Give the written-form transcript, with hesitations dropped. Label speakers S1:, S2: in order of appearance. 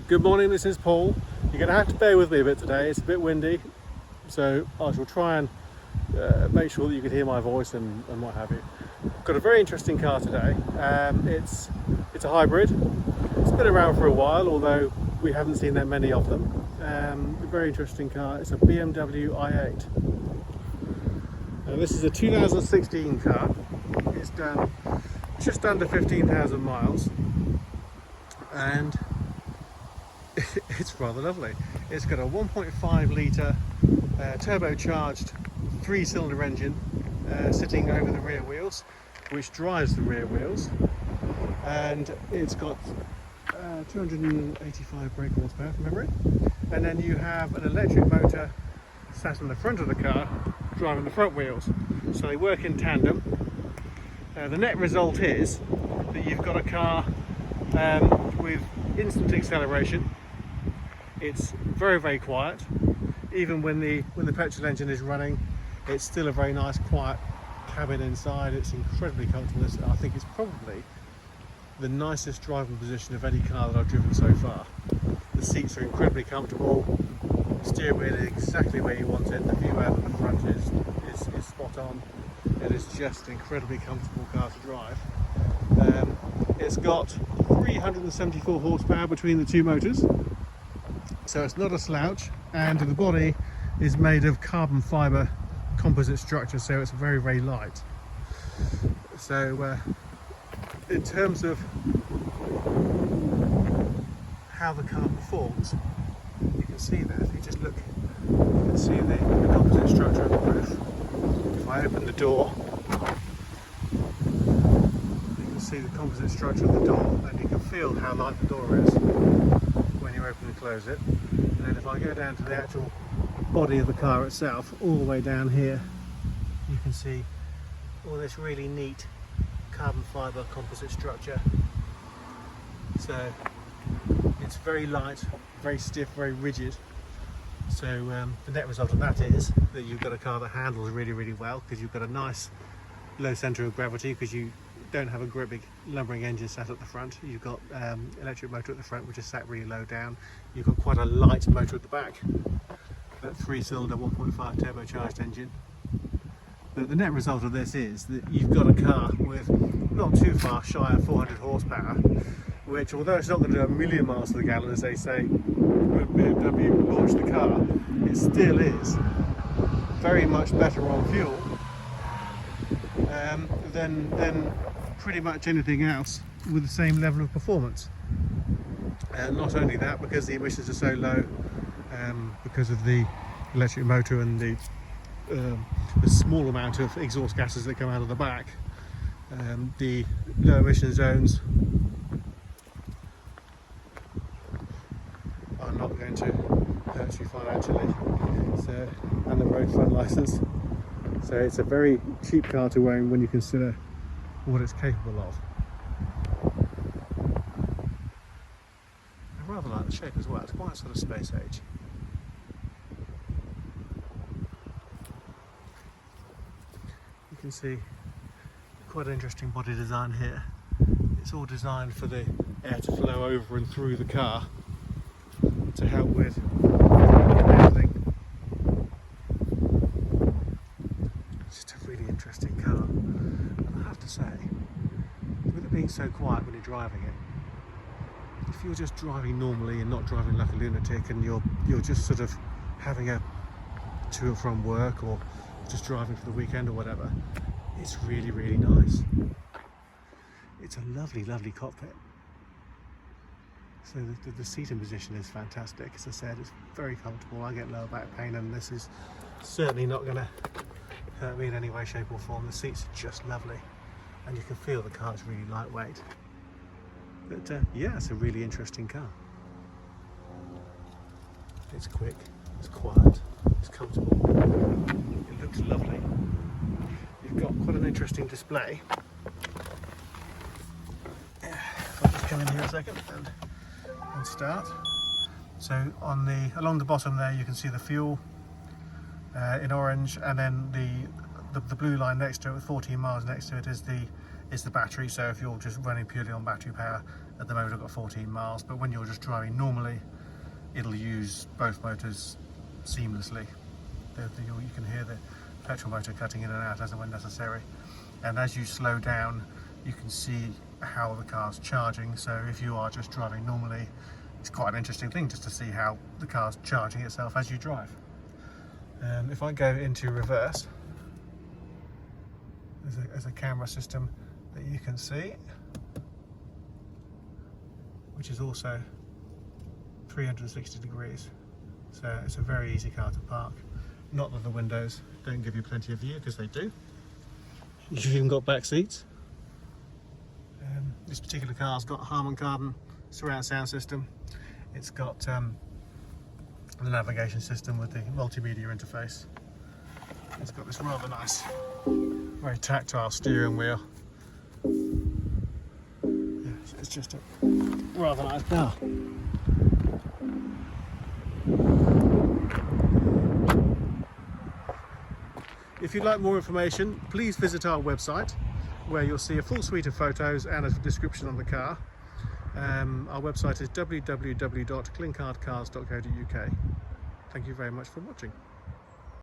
S1: Good morning, this is Paul. You're going to have to bear with me a bit today, it's a bit windy, so I shall try and make sure that you can hear my voice and what have you. Got a very interesting car today. It's a hybrid. It's been around for a while, although we haven't seen that many of them. A very interesting car. It's a BMW i8. This is a 2016 car. It's done just under 15,000 miles, and it's rather lovely. It's got a 1.5 litre turbocharged 3-cylinder engine sitting over the rear wheels, which drives the rear wheels, and it's got 285 brake horsepower from memory, and then you have an electric motor sat in the front of the car driving the front wheels, so they work in tandem. The net result is that you've got a car with instant acceleration. It's very quiet. Even when the petrol engine is running, it's still a very nice quiet cabin inside. It's incredibly comfortable. I think it's probably the nicest driving position of any car that I've driven so far. The seats are incredibly comfortable. The steering wheel is exactly where you want it. The view out of the front is spot on. It is just an incredibly comfortable car to drive. It's got 374 horsepower between the two motors, so it's not a slouch, and the body is made of carbon fibre composite structure, so it's very light. So in terms of how the car performs, you can see there, if you just look, you can see the composite structure of the roof. If I open the door, you can see the composite structure of the door, and you can feel how light the door is when you open and close it. And then if I go down to the actual body of the car itself, all the way down here, you can see all this really neat carbon fibre composite structure. So it's very light, very stiff, very rigid. So the net result of that is that you've got a car that handles really well, because you've got a nice low centre of gravity, because you don't have a great big lumbering engine sat at the front. You've got electric motor at the front, which is sat really low down. You've got quite a light motor at the back, that 3-cylinder 1.5 turbocharged engine. But the net result of this is that you've got a car with not too far shy of 400 horsepower, which, although it's not going to do a million miles to the gallon, as they say when BMW launched the car, it still is very much better on fuel than pretty much anything else with the same level of performance. Not only that, because the emissions are so low, because of the electric motor and the small amount of exhaust gases that come out of the back, the low emission zones are not going to hurt you financially, so, and the road fund license. So it's a very cheap car to own when you consider what it's capable of. I rather like the shape as well. It's quite sort of space age. You can see quite an interesting body design here. It's all designed for the air to flow over and through the car to help with handling. It's just a really interesting car. And I have to say, with it being so quiet when you're driving it, if you're just driving normally and not driving like a lunatic, and you're just sort of having a to and from work, or just driving for the weekend or whatever, it's really nice. It's a lovely cockpit. So the seating position is fantastic. As I said, it's very comfortable. I get lower back pain, and this is certainly not going to hurt me in any way, shape or form. The seats are just lovely, and you can feel the car's really lightweight. But yeah, it's a really interesting car. It's quick, it's quiet, it's comfortable, it looks lovely. You've got quite an interesting display. I'll just come in here a second and start. So along the bottom there, you can see the fuel in orange, and then the blue line next to it with 14 miles next to it is the is the battery. So if you're just running purely on battery power, at the moment I've got 14 miles, but when you're just driving normally, it'll use both motors seamlessly. You can hear the petrol motor cutting in and out as and when necessary. And as you slow down, you can see how the car's charging. So if you are just driving normally, it's quite an interesting thing just to see how the car's charging itself as you drive. If I go into reverse, there's a camera system that you can see, which is also 360 degrees. So it's a very easy car to park. Not that the windows don't give you plenty of view, because they do. You've even got back seats. This particular car's got a Harman Kardon surround sound system. It's got the navigation system with the multimedia interface. It's got this rather nice, very tactile steering wheel. Yeah, it's just a rather nice car. If you'd like more information, please visit our website, where you'll see a full suite of photos and a description on the car. Our website is www.clinkardcars.co.uk. Thank you very much for watching.